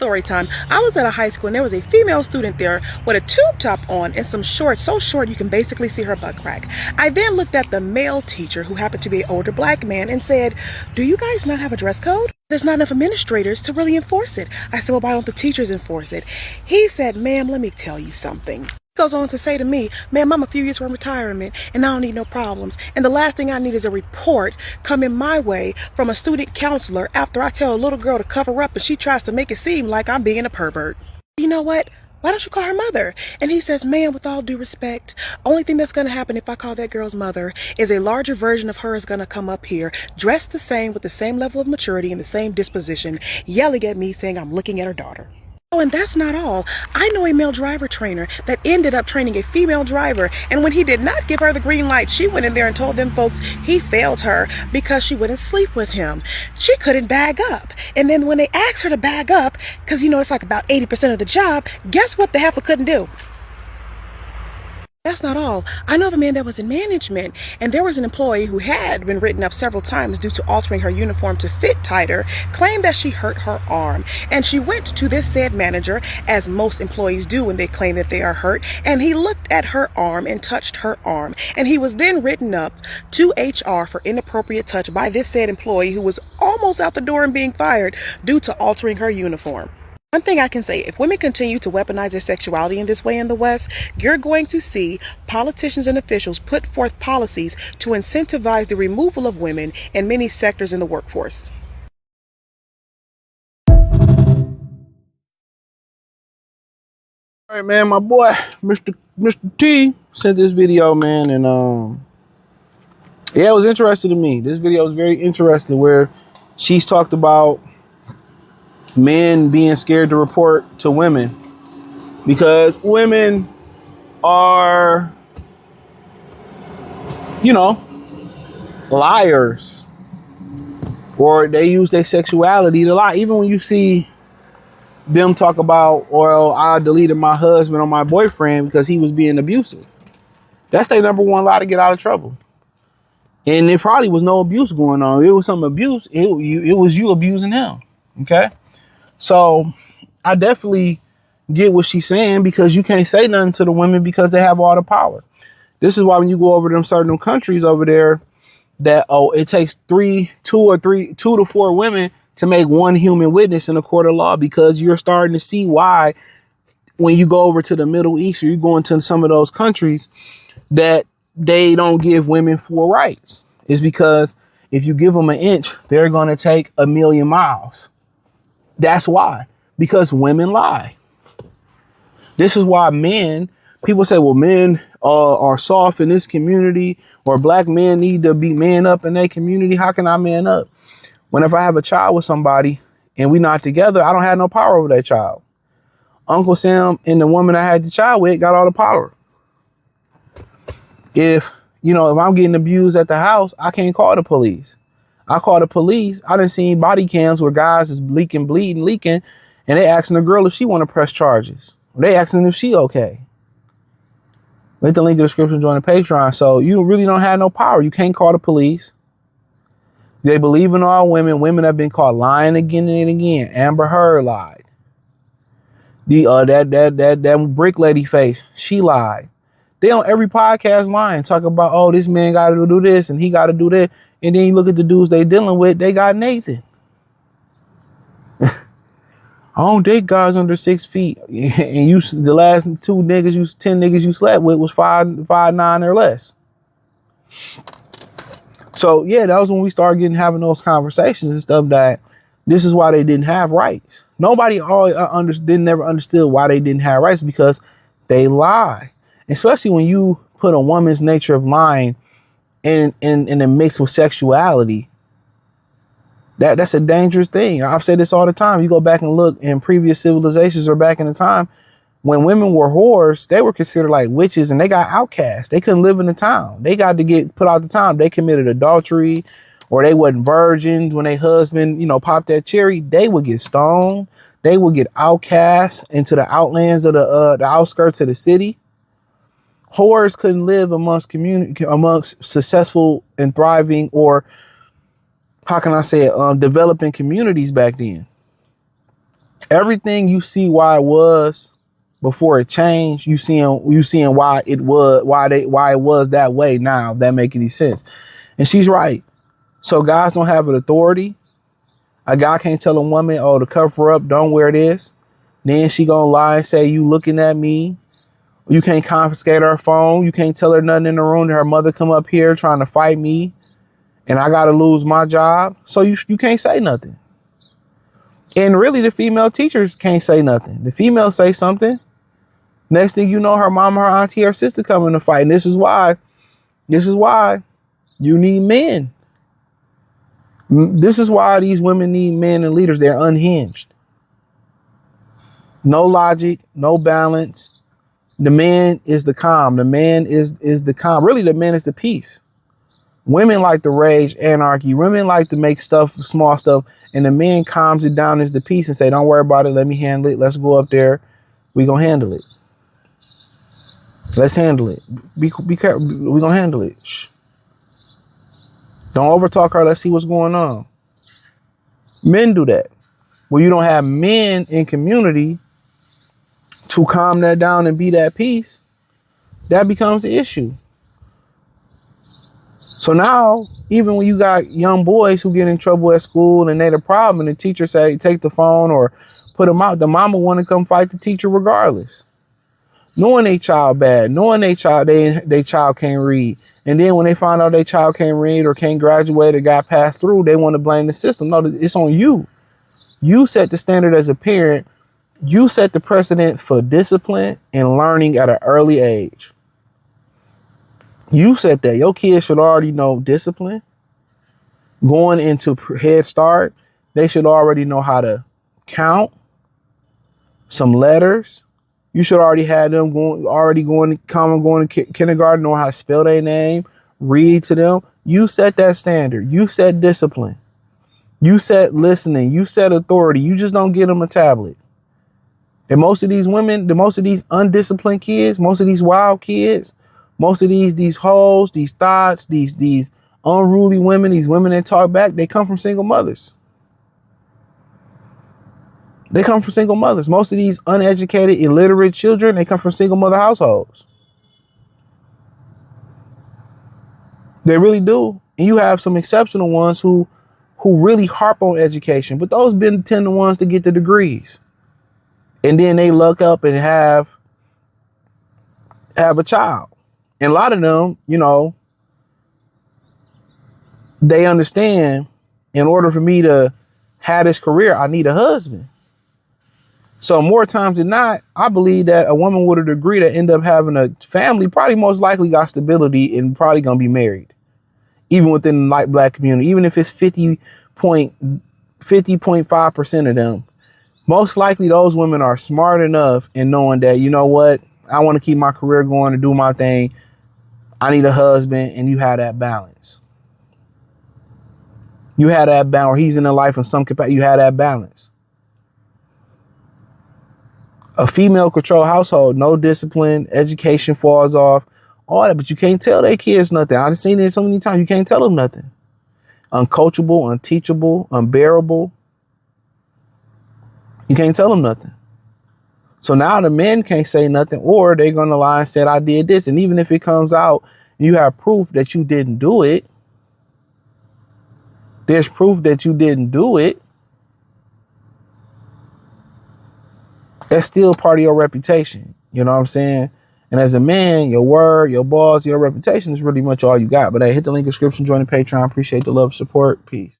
Story time. I was at a high school and there was a female student there with a tube top on and some shorts so short you can basically see her butt crack. I then looked at the male teacher, who happened to be an older black man, and said, "Do you guys not have a dress code? There's not enough administrators to really enforce it." I said, "Well, why don't the teachers enforce it?" He said, "Ma'am, let me tell you something." Goes on to say to me, "Ma'am, I'm a few years from retirement and I don't need no problems. And the last thing I need is a report coming my way from a student counselor after I tell a little girl to cover up and she tries to make it seem like I'm being a pervert. You know what? Why don't you call her mother?" And he says, "Ma'am, with all due respect, only thing that's going to happen if I call that girl's mother is a larger version of her is going to come up here, dressed the same, with the same level of maturity and the same disposition, yelling at me saying I'm looking at her daughter." Oh, and that's not all. I know a male driver trainer that ended up training a female driver, and when he did not give her the green light, she went in there and told them folks he failed her because she wouldn't sleep with him. She couldn't bag up. And then when they asked her to bag up, because it's like about 80% of the job, guess what the heifer couldn't do? That's not all. I know of a man that was in management, and there was an employee who had been written up several times due to altering her uniform to fit tighter, claimed that she hurt her arm. And she went to this said manager, as most employees do when they claim that they are hurt, and he looked at her arm and touched her arm. And he was then written up to HR for inappropriate touch by this said employee, who was almost out the door and being fired due to altering her uniform. One thing I can say, if women continue to weaponize their sexuality in this way in the West, you're going to see politicians and officials put forth policies to incentivize the removal of women in many sectors in the workforce. All right, man, my boy, Mr. T sent this video, man, and yeah, it was interesting to me. This video was very interesting, where she's talked about men being scared to report to women because women are, liars, or they use their sexuality to lie. Even when you see them talk about, well, I deleted my husband or my boyfriend because he was being abusive. That's their number one lie to get out of trouble. And there probably was no abuse going on. It was some abuse. It was you abusing him. Okay. So I definitely get what she's saying, because you can't say nothing to the women because they have all the power. This is why when you go over to certain countries over there, that, it takes two to four women to make one human witness in a court of law, because you're starting to see why when you go over to the Middle East, or you go into some of those countries, that they don't give women full rights. It's because if you give them an inch, they're going to take 1,000,000 miles. That's why, because women lie. This is why people say, well, men are soft in this community, or black men need to be man up in their community. How can I man up? Whenever I have a child with somebody and we not together, I don't have no power over that child. Uncle Sam and the woman I had the child with got all the power. If I'm getting abused at the house, I can't call the police. I call the police. I done seen body cams where guys is bleeding, and they asking the girl if she want to press charges. They asking if she okay. Make the link in the description, join the Patreon. So you really don't have no power. You can't call the police. They believe in all women. Women have been caught lying again and again. Amber Heard lied. That brick lady face, she lied. They on every podcast lying, talk about, oh, this man got to do this and he got to do that. And then you look at the dudes they dealing with, they got Nathan. I don't date guys under 6 feet. And the last 10 niggas you slept with was 5'9" or less. So yeah, that was when we started having those conversations and stuff, that this is why they didn't have rights. Nobody never understood why they didn't have rights, because they lie. Especially when you put a woman's nature of lying in a mix with sexuality. That's a dangerous thing. I've said this all the time. You go back and look in previous civilizations, or back in the time when women were whores, they were considered like witches, and they got outcast. They couldn't live in the town. They got to get put out the town. They committed adultery, or they wasn't virgins when their husband, popped that cherry. They would get stoned. They would get outcast into the outlands of the outskirts of the city. Whores couldn't live amongst successful and thriving, or how can I say it, developing communities back then. Everything you see why it was before it changed, you seeing why it was that way now, if that make any sense. And she's right. So guys don't have an authority. A guy can't tell a woman, oh, to cover up, don't wear this. Then she gonna lie and say, you looking at me. You can't confiscate her phone. You can't tell her nothing in the room. Her mother come up here trying to fight me and I got to lose my job. So you can't say nothing. And really the female teachers can't say nothing. The females say something. Next thing you know, her mama, her auntie, her sister come in to fight. And this is why you need men. This is why these women need men and leaders. They're unhinged. No logic, no balance. The man is the calm. The man is the calm. Really, the man is the peace. Women like to rage, anarchy. Women like to make stuff, small stuff. And the man calms it down as the peace and say, don't worry about it. Let me handle it. Let's go up there. We gonna handle it. Let's handle it. Be careful. We gonna handle it. Shh. Don't overtalk her. Let's see what's going on. Men do that. Well, you don't have men in community to calm that down and be that peace. That becomes the issue. So now, even when you got young boys who get in trouble at school and they the problem, and the teacher say, take the phone or put them out, the mama want to come fight the teacher regardless. Knowing they child bad, knowing they child can't read. And then when they find out their child can't read or can't graduate or got passed through, they want to blame the system. No, it's on you. You set the standard as a parent. You set the precedent for discipline and learning at an early age. You said that your kids should already know discipline. Going into Head Start, they should already know how to count, some letters. You should already have them going to kindergarten, know how to spell their name, read to them. You set that standard. You set discipline. You set listening. You set authority. You just don't get them a tablet. And most of these women, most of these undisciplined kids, most of these wild kids, most of these hoes, these thoughts, these unruly women, these women that talk back, they come from single mothers. They come from single mothers. Most of these uneducated, illiterate children, they come from single mother households. They really do. And you have some exceptional ones who really harp on education, but those tend the ones to get the degrees. And then they look up and have a child. And a lot of them, they understand, in order for me to have this career, I need a husband. So more times than not, I believe that a woman with a degree that end up having a family probably most likely got stability and probably going to be married, even within the Black community, even if it's 50.5% of them. Most likely those women are smart enough in knowing that, you know what, I want to keep my career going and do my thing. I need a husband, and you have that balance. You have that balance, or he's in the life in some capacity. You have that balance. A female controlled household, no discipline, education falls off, all that, but you can't tell their kids nothing. I've seen it so many times. You can't tell them nothing. Uncoachable, unteachable, unbearable. You can't tell them nothing. So now the men can't say nothing, or they're going to lie and say, I did this. And even if it comes out, you have proof that you didn't do it. There's proof that you didn't do it. That's still part of your reputation. You know what I'm saying? And as a man, your word, your balls, your reputation is really much all you got. But hey, hit the link in the description, join the Patreon. Appreciate the love, support. Peace.